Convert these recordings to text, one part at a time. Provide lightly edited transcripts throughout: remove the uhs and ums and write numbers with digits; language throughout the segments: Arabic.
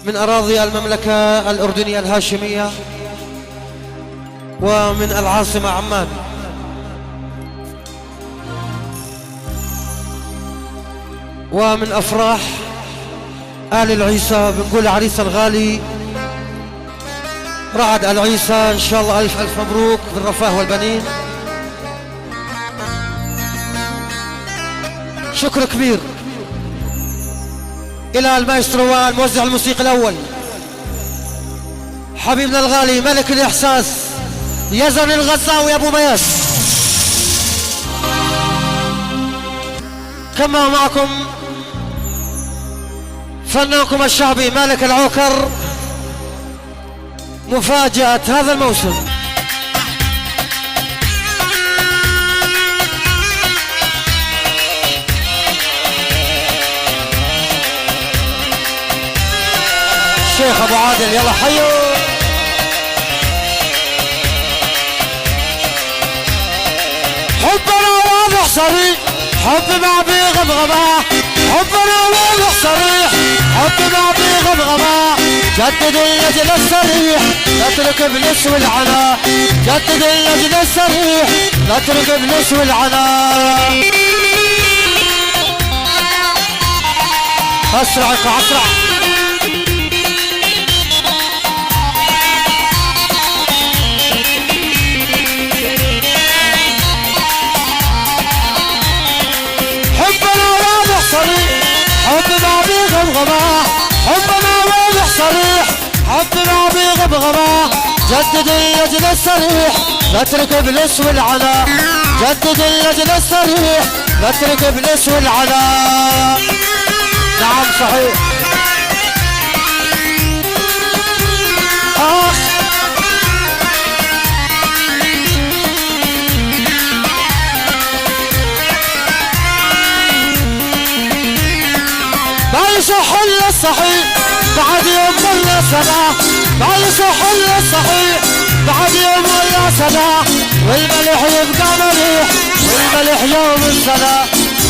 من أراضي المملكة الأردنية الهاشمية ومن العاصمة عمان. ومن أفراح آل العيسى بنقول عريس الغالي رعد العيسى إن شاء الله ألف ألف مبروك بالرفاه والبنين. شكر كبير إلى المايسترو والموزع الموسيقي الأول حبيبنا الغالي ملك الإحساس يزن الغزاوي أبو مياس. كما معكم فنانكم الشعبي مالك العوكر مفاجأة هذا الموسم. الشيخ ابو عادل يلا حيو. حبنا واضح صريح حب ما بغبغبة، حبنا واضح صريح حب ما بغبغبة. جدد اللجل الصريح نترك ابليس والعنا، جدد اللجل الصريح نترك ابليس والعنا. اسرع اسرع حب ما بغبغبة، حبنا واضح صريح حب ما بغبغبة. جدد اللجل الصريح نترك ابليس والعنا، جدد اللجل الصريح نترك ابليس والعنا. نعم صحيح. ما يصح الا الصحيح بعد يوم ولا سنة، ما يصح الا الصحيح بعد يوم ولا سنة. والملح يبقى مليح والملح يوم السنة،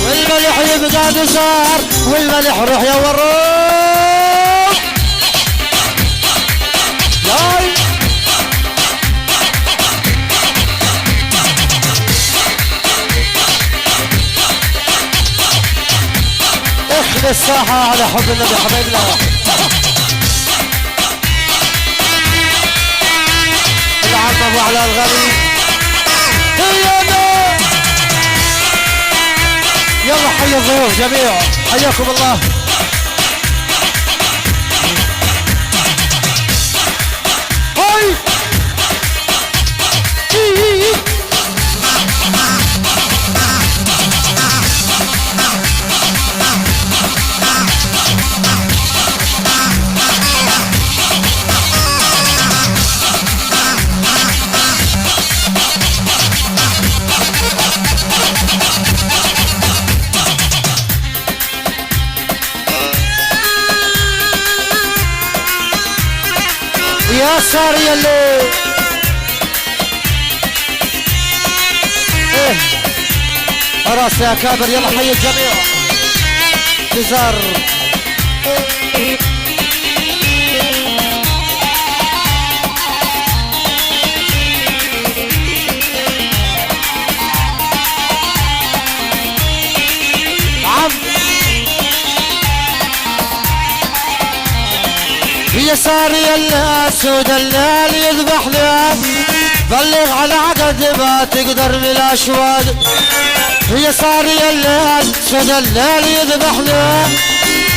والملح يبقى نزار والملح روح يا وروح. ياي اخذ الساحة على حب النبي حبيبنا. العم ابو علاء الغريب يلا حي الضيوف جميع حياكم الله. هاي يا ساري اللي ايه راس يا كابر يلا حي الجميع. جزار عم هي ساري الاسود الليل يذبح لي، بلغ على عقد ما تقدر من الاشواد. هي ساري الاسود الليل يذبح لي،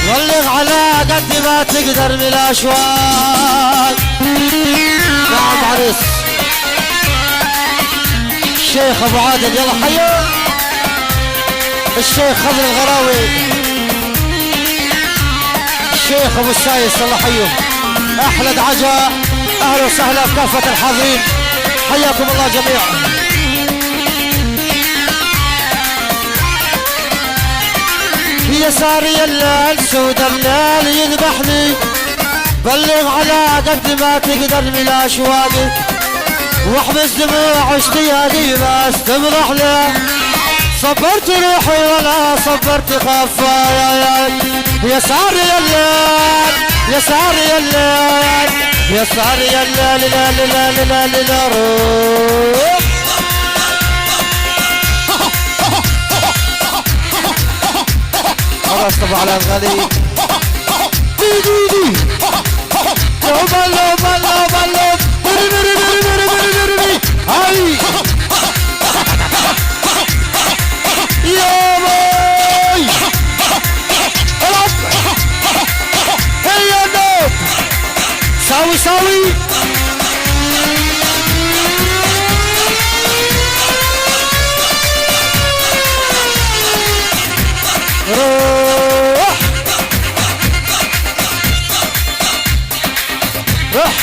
بلغ على قد ما تقدر من الاشواد. نعم عريس الشيخ ابو عادل يلا حيو. الشيخ خضر الغراوي، الشيخ ابو السايس الله حيه. احلى دعجة اهلا وسهلا بكافة الحاضرين حياكم الله جميعا. هي ساري الليل سود الليل يذبحني، بلغ على قد ما تقدر من الاشواق. واحبس دموع اشتياقي بس تمرح له، صبرت روحي ولا صبرت خفايا. يا ساري الليل يا يسهر يا الليل يسهر يا الليل لا لا لا لا لا روح خلاص طبعا على الغالي دي لوب لوب لوب لوب هاي يا باي العب هيا نوب ساوي ساوي روح روح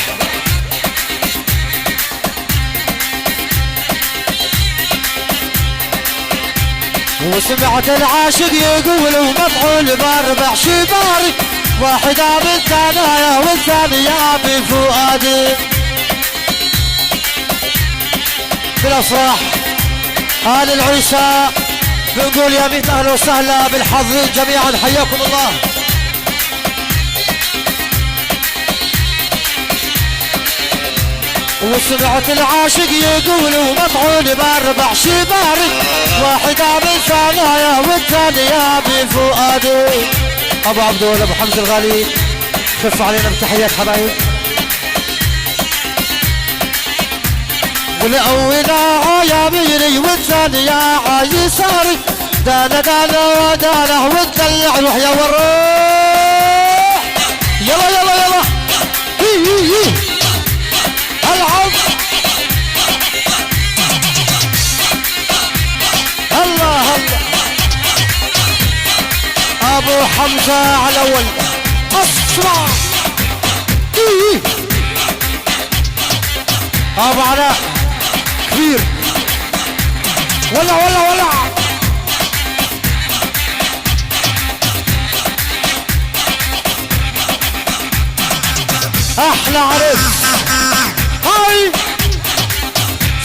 وسمعت العاشق يقول ومفعول باربع شباري واحدة بالثانية والثانية بفؤادي بالافراح آل العيسى بنقول يا ميت اهلا وسهلا بالحاضرين جميعا حياكم الله. وسمعت العاشق يقول ومفعول باربع شباري واحدة بالثانية والثانية بفؤادي. ابو عبد الله ابو حمزه الغالي خف علينا بتحيات حبايب. والاولى يميني والثانية يساري دانا دانا ودانا والدلع روح يا وروح يلا يلا يلا هي هي هي العب الله الله ابو حمزه على اول اسرع ايه ابو علاء كبير ولا ولا ولا احلى عرس هاي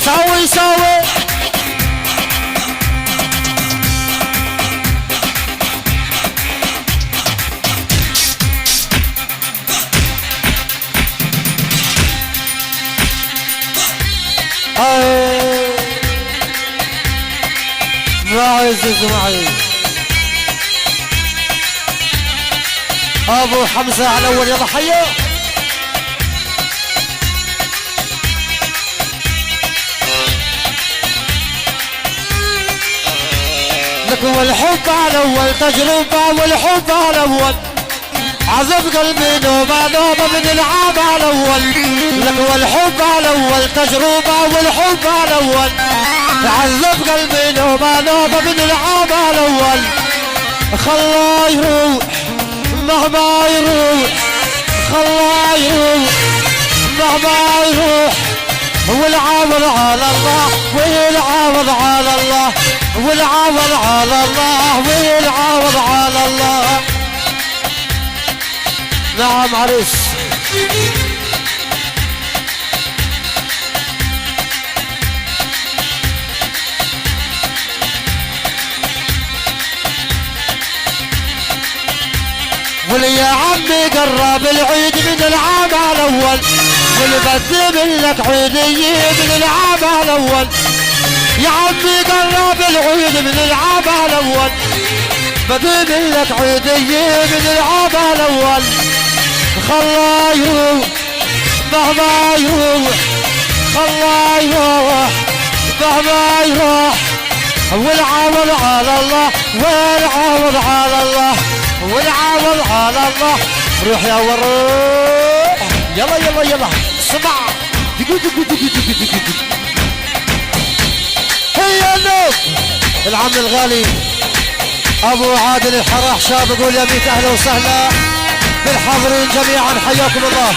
سوي سوي معي ابو حمزه على اول يلا حيا لك والحب على اول تجربه والحب على اول عذب قلبي نوبه نوبه من العاب على اول لك والحب على اول تجربه والحب على اول عذب قلبي نوبه نوبه من العاب على اول خلاه يروح مهما يروح خلاه يروح مهما يروح والعوض على الله والعوض على الله والعوض على الله والعوض على الله. نعم عريس قول يا عمي قرب العيد من العام الاول والبدل لك عيدية من العام الاول يا عمي قرب العيد من العام الاول بدل لك عيدية من العام الاول خلاه يروح مهما يروح خلاه يروح مهما يروح والعوض على الله والعوض على الله والعوض على الله. روح يا وروح يلا يلا يلا سمع دقو دقو دقو دقو دقو دقو هيا النوب العم الغالي ابو عادل الحراح شاب يقول يا بيت اهلا وسهلا بالحاضرين جميعا حياكم الله.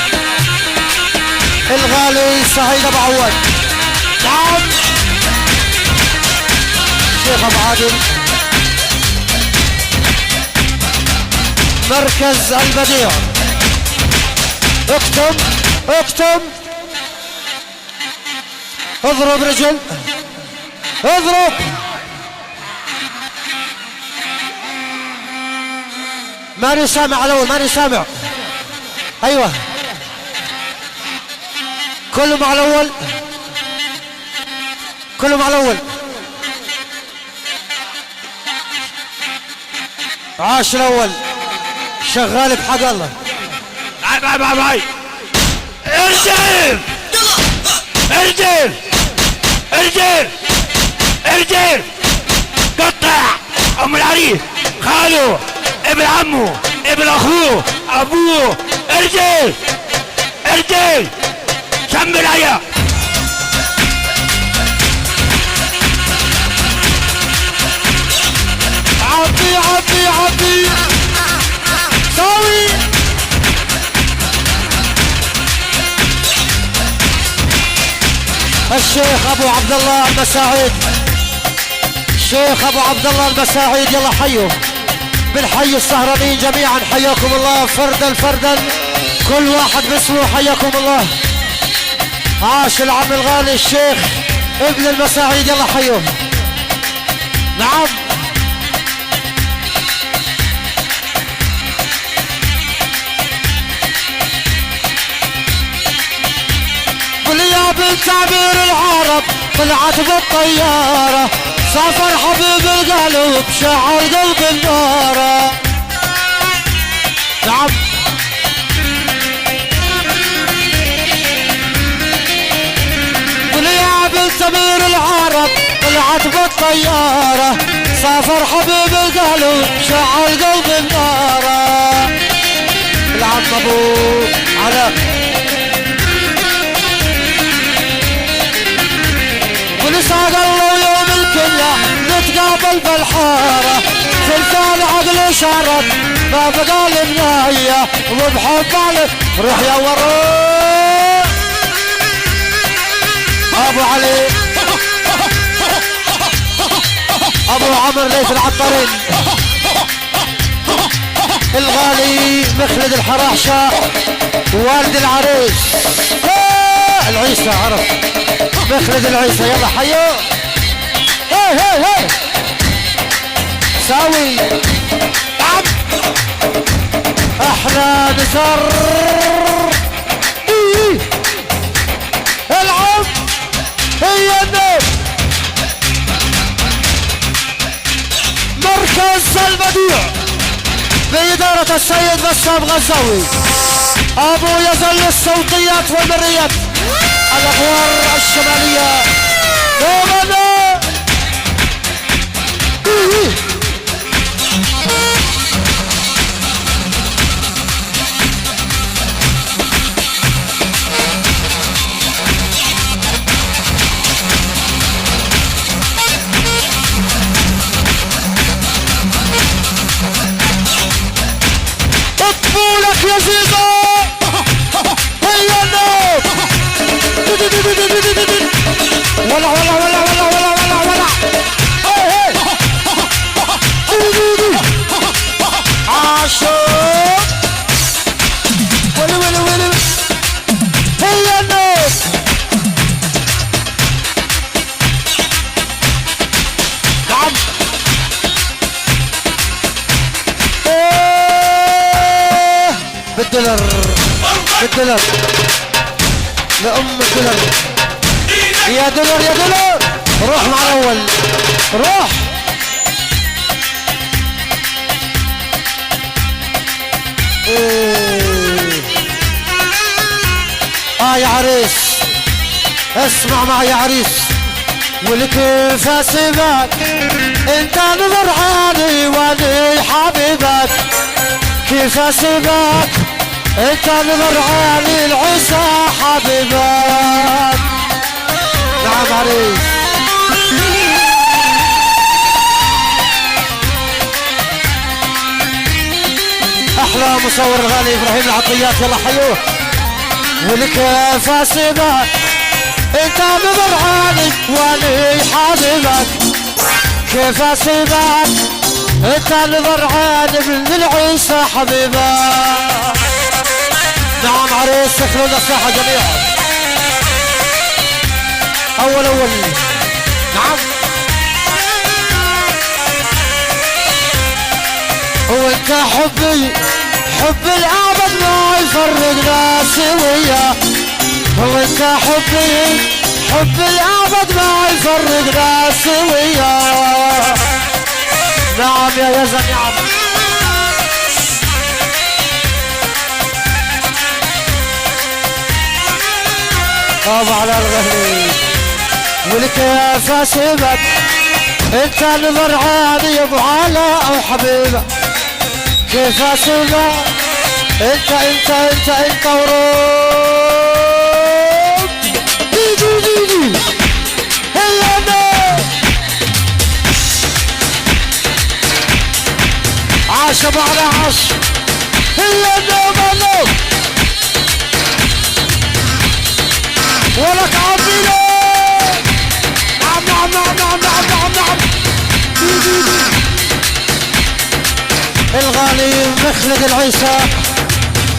الغالي سعيد ابو عواد نعم شيخ ابو عادل مركز البديع اكتم اكتم اضرب رجل اضرب ماني سامع على اول ماني سامع ايوه كله مع الاول، كله مع الاول. عاش الاول شغال بحق الله. باي ارجل ارجل ارجل ارجل قطع ام العريس خاله ابن عمه ابن اخوه ابوه ارجل ارجل كمل عليها. عبي عبي عبي سوي الشيخ ابو عبد الله المساعيد، الشيخ ابو عبد الله المساعيد يلا حيوا بالحي السهرانين جميعا حياكم الله فردا فردا كل واحد باسمه حياكم الله. عاش العم الغالي الشيخ ابن المساعيد يلا حيوه. نعم يا بنت عبير العرب طلعت بالطيارة سافر حبيب القلب شعل قلب النارة. نعم قل يا بنت عبير العرب طلعت بالطيارة سافر حبيب القلب شعل قلب النارة. العم ابو علاء ونساق الله ويوم الكلة نتقابل بالحارة في الفال عقل شرط ما بقى النهاية وبحب علي روح يا وروح ابو علي ابو عمر ليث العطارين الغالي مخلد الحراحشة والد العريس العيسى عرف مخلد العيسى يلا حيو. هي هي هي ساوي عم احنا نزر العم هي النوم مركز البديع بإدارة السيد بسام غزاوي ابو يزل الصوتيات والمريات الأغوار الشمالية دومنا اطفولك يا زيزو هي النوم ولا ولا ولا ولا ولا ولا ولا هي هي عاشور ولا ولا ولا هي الناس نعم بالدولار بالدولار لأم الدولار يا دولار يا دولار روح مع الأول روح يا عريس اسمع معي يا عريس والكيف اسيبك انت نظر عالي واني حبيبك كيف اسيبك انت نظر عالي العيسى حبيبك. نعم عريس احلى مصور الغالي ابراهيم العطيات يلا حيوه والكيف اسيبك انت نظر عالي واني حبيبك كيف اسيبك انت نظر عالي من العيسى حبيبك. نعم عريس سخنوا الساحه جميعا اول نعم وانت حبي حب الابد ما يفرقنا سوية وانت حبي حبي ابد ما يفرقنا سوية. نعم يا يزن نعم. طبعا على الغهري والكيف اسيبك انت المرعاني يا ابو علا او حبيبك كيف اسيبك انت وروب دي هيا انا عاش ابو علا عاش هيا انا مالو ولك عبيلة نعم نعم نعم نعم نعم نعم نعم الغالي مخلد العيسى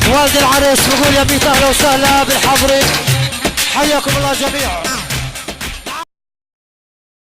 والد العريس بقول يا بيت اهلا وسهلا بالحضري حياكم الله جميعا.